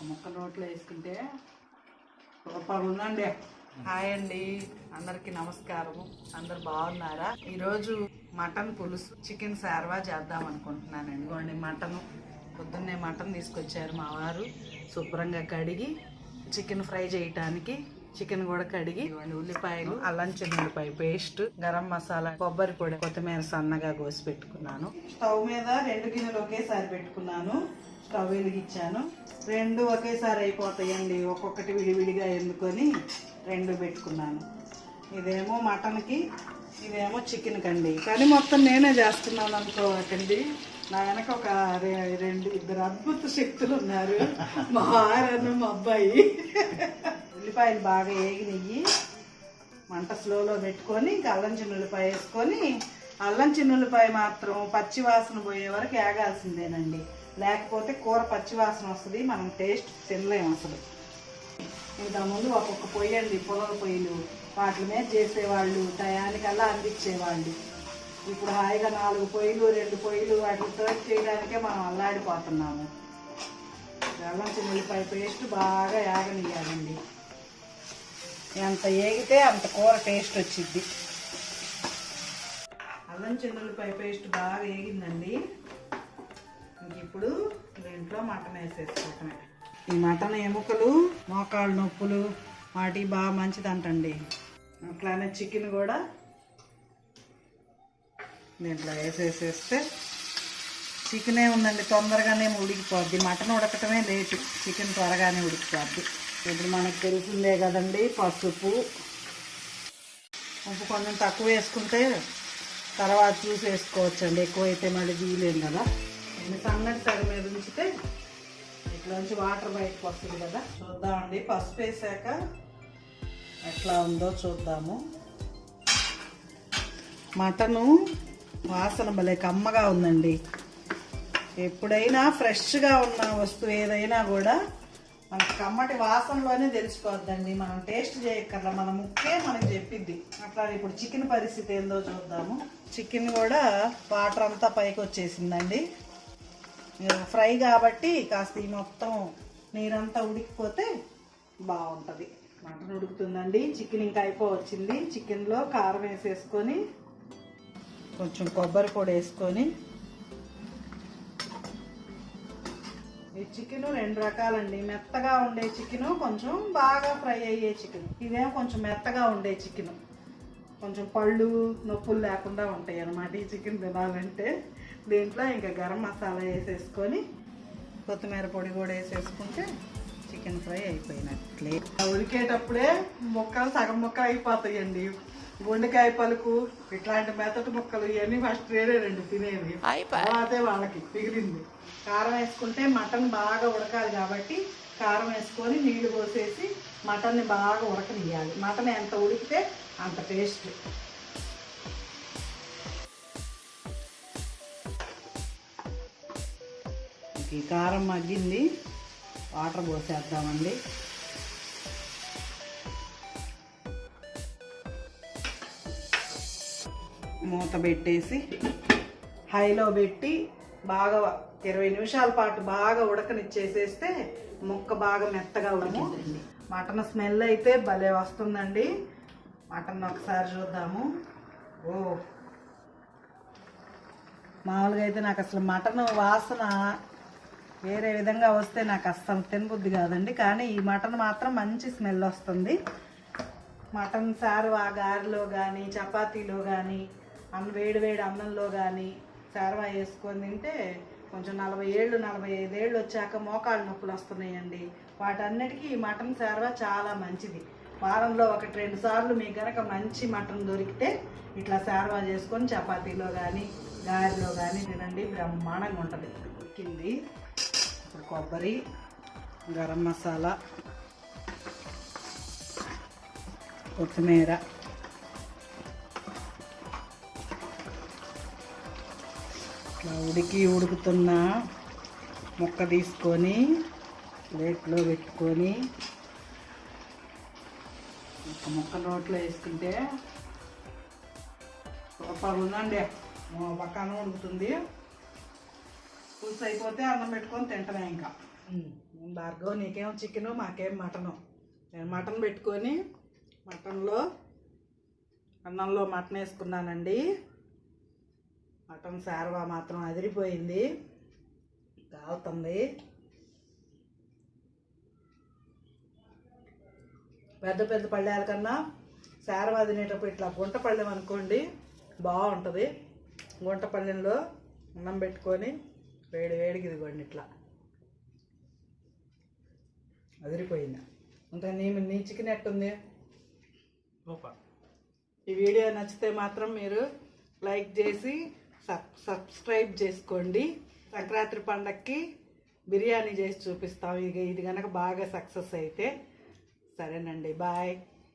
ముక్క నోట్లో వేసుకుంటే సూపర్ ఉందండి. హాయ్ అండి, అందరికీ నమస్కారం. అందరు బాగున్నారా? ఈరోజు మటన్ పులుసు చికెన్ శార్వా చేద్దాం అనుకుంటున్నానండి. ఇదిగోండి మటన్, పొద్దున్నే మటన్ తీసుకొచ్చారు మా వారు. శుభ్రంగా కడిగి చికెన్ ఫ్రై చేయటానికి చికెన్ కూడా కడిగి, ఉల్లిపాయలు, అల్లం చిన్నుల్లిపాయ పేస్ట్, గరం మసాలా, కొబ్బరి పొడి, కొత్తిమీర సన్నగా కోసి పెట్టుకున్నాను. స్టవ్ మీద 2 గిన్నెలు ఒకేసారి పెట్టుకున్నాను. స్టవ్ వెలిగించాను. 2 ఒకేసారి అయిపోతాయండి, ఒక్కొక్కటి విడివిడిగా ఎందుకొని 2 పెట్టుకున్నాను. ఇదేమో మటన్కి, ఇదేమో చికెన్ కండి. కానీ మొత్తం నేనే చేస్తున్నాను అనుకోకండి. నా వెనక ఒక 2 అద్భుత శక్తులు ఉన్నారు, మా వారను మా అబ్బాయి. ఉల్లిపాయలు బాగా ఏగినయ్యి మంట స్లోలో పెట్టుకొని ఇంకా అల్లం చిన్నుల్లిపాయ వేసుకొని, అల్లం చిన్నుల్లిపాయ మాత్రం పచ్చి వాసన పోయే వరకు ఏగాల్సిందేనండి. లేకపోతే కూర పచ్చి వాసన వస్తుంది, మనం టేస్ట్ తినలేము అసలు. ఇంతకుముందు ఒక్కొక్క పొయ్యి అండి, పొలం పొయ్యిలు, వాటి మీద చేసేవాళ్ళు, టయానికల్లా అందించేవాళ్ళు. ఇప్పుడు హాయిగా 4 పొయ్యిలు 2 పొయ్యిలు వాటితో చేయడానికే మనం అల్లాడిపోతున్నాము. అల్లం చిన్నుల్లిపాయ పేస్ట్ బాగా ఏగనియాలండి. ఎంత ఏగితే అంత కూర టేస్ట్ వచ్చిద్ది. అల్లం చిన్నుల్లిపాయ పేస్ట్ బాగా ఏగిందండి. ఇంక ఇప్పుడు దీంట్లో మటన్ వేసేసుకోవటమే. ఈ మటన్ ఎముకలు, మోకాళ్ళ నొప్పులు వాటి బాగా మంచిదంటండి. అట్లానే చికెన్ కూడా దీంట్లో వేసేసేస్తే చికెనే ఉందండి, తొందరగానే ఉడికిపోద్ది. మటన్ ఉడకటమే లేటు, చికెన్ త్వరగానే ఉడికిపోద్ది. ఇప్పుడు మనకు తెలిసిందే కదండి, పసుపు, ఉప్పు కొంచెం తక్కువ వేసుకుంటే తర్వాత చూసి వేసుకోవచ్చండి. ఎక్కువైతే మళ్ళీ తీయలేం కదా. సన్నటి తడి మీద ఉంచితే ఇట్లోంచి వాటర్ బయటకు వస్తుంది కదా. చూద్దామండి, పసుపు వేసాక ఎట్లా ఉందో చూద్దాము. మటను వాసన భలే కమ్మగా ఉందండి. ఎప్పుడైనా ఫ్రెష్గా ఉన్న వస్తువు ఏదైనా కూడా మనకి కమ్మటి వాసనలోనే తెలిసిపోద్దండి. మనం టేస్ట్ చేయక్కర్లా, మన ముక్కే మనకి చెప్పిద్ది. అట్లా ఇప్పుడు చికెన్ పరిస్థితి ఏందో చూద్దాము. చికెన్ కూడా వాటర్ అంతా పైకి వచ్చేసిందండి. ఫ్రై కాబట్టి కాస్త ఈ మొత్తం నీరంతా ఉడికిపోతే బాగుంటుంది. మటన్ ఉడుకుతుందండి, చికెన్ ఇంకా అయిపోవచ్చింది. చికెన్లో కారం వేసేసుకొని, కొంచెం కొబ్బరి పొడి వేసుకొని, ఈ చికెన్ 2 రకాలండి. మెత్తగా ఉండే చికెన్, కొంచెం బాగా ఫ్రై అయ్యే చికెన్. ఇదేమో కొంచెం మెత్తగా ఉండే చికెన్, కొంచెం పళ్ళు నొప్పులు లేకుండా ఉంటాయి అన్నమాట ఈ చికెన్ తినాలంటే. దీంట్లో ఇంకా గరం మసాలా వేసేసుకొని, కొత్తిమీర పొడి కూడా వేసేసుకుంటే చికెన్ ఫ్రై అయిపోయినట్లే. ఉడికేటప్పుడే ముక్కలు సగం ముక్క అయిపోతాయండి. గుండెకాయ పలుకు, ఇట్లాంటి మెత్తటి ముక్కలు ఇవన్నీ ఫస్ట్ వేరేనండి తినేది, అదే వాళ్ళకి మిగిలింది. కారం వేసుకుంటే మటన్ బాగా ఉడకాలి కాబట్టి కారం వేసుకొని నీళ్లు పోసేసి మటన్ని బాగా ఉడకనియాలి. మటన్ ఎంత ఉడికితే అంత టేస్ట్. ఈ కారం మగ్గింది, వాటర్ పోసేద్దామండి. మూత పెట్టేసి హైలో పెట్టి బాగా 20 నిమిషాల పాటు బాగా ఉడకనిచ్చేసేస్తే ముక్క బాగా మెత్తగా ఉడికిందండి. మటన్ స్మెల్ అయితే భలే వస్తుందండి. మటన్ ఒకసారి చూద్దాము. ఓ, మామూలుగా అయితే నాకు అసలు మటన్ వాసన వేరే విధంగా వస్తే నాకు అస్సలు తినబుద్ధి కాదండి. కానీ ఈ మటన్ మాత్రం మంచి స్మెల్ వస్తుంది. మటన్ శార్వా గారెలో కానీ, చపాతీలో కానీ, వేడి వేడి అన్నంలో కానీ శార్వా వేసుకొని తింటే కొంచెం 40 ఏళ్ళు 45 ఏళ్ళు వచ్చాక మోకాళ్ళ నొప్పులు వస్తున్నాయండి. వాటన్నిటికీ ఈ మటన్ శార్వా చాలా మంచిది. వారంలో 1-2 సార్లు మీకు కనుక మంచి మటన్ దొరికితే ఇట్లా శార్వా చేసుకొని చపాతీలో కానీ గారెలో కానీ తినండి, బ్రహ్మాండంగా ఉంటుంది. కింది ఇప్పుడు కొబ్బరి, గరం మసాలా, కొత్తిమీర, ఇట్లా ఉడుకుతున్న ముక్క తీసుకొని ప్లేట్లో పెట్టుకొని ఒక ముక్క నోట్లో వేసుకుంటే సూపర్ ఉందండి. పక్కన ఉడుకుతుంది, పులుసు అయిపోతే అన్నం పెట్టుకొని తింటమే ఇంకా. భార్గవ్ నీకేం చికెను మాకేం మటను. నేను మటన్ పెట్టుకొని అన్నంలో మటన్ వేసుకున్నానండి. మటన్ శార్వా మాత్రం అదిరిపోయింది, కాలుతుంది. పెద్ద పెద్ద పళ్ళేల కన్నా శార్వా తినేటప్పుడు ఇట్లా గుంట పళ్ళెం అనుకోండి బాగుంటుంది. గుంట పళ్ళెంలో అన్నం పెట్టుకొని వేడి వేడికి ఇదిగోండి ఇట్లా అదిరిపోయింది. ఇంకా నీ చికెన్ ఎట్టుంది? ఈ వీడియో నచ్చితే మాత్రం మీరు లైక్ చేసి సబ్స్క్రైబ్ చేసుకోండి. సంక్రాంతి పండగకి బిర్యానీ చేసి చూపిస్తాం. ఇది కనుక బాగా సక్సెస్ అయితే. సరేనండి, బాయ్.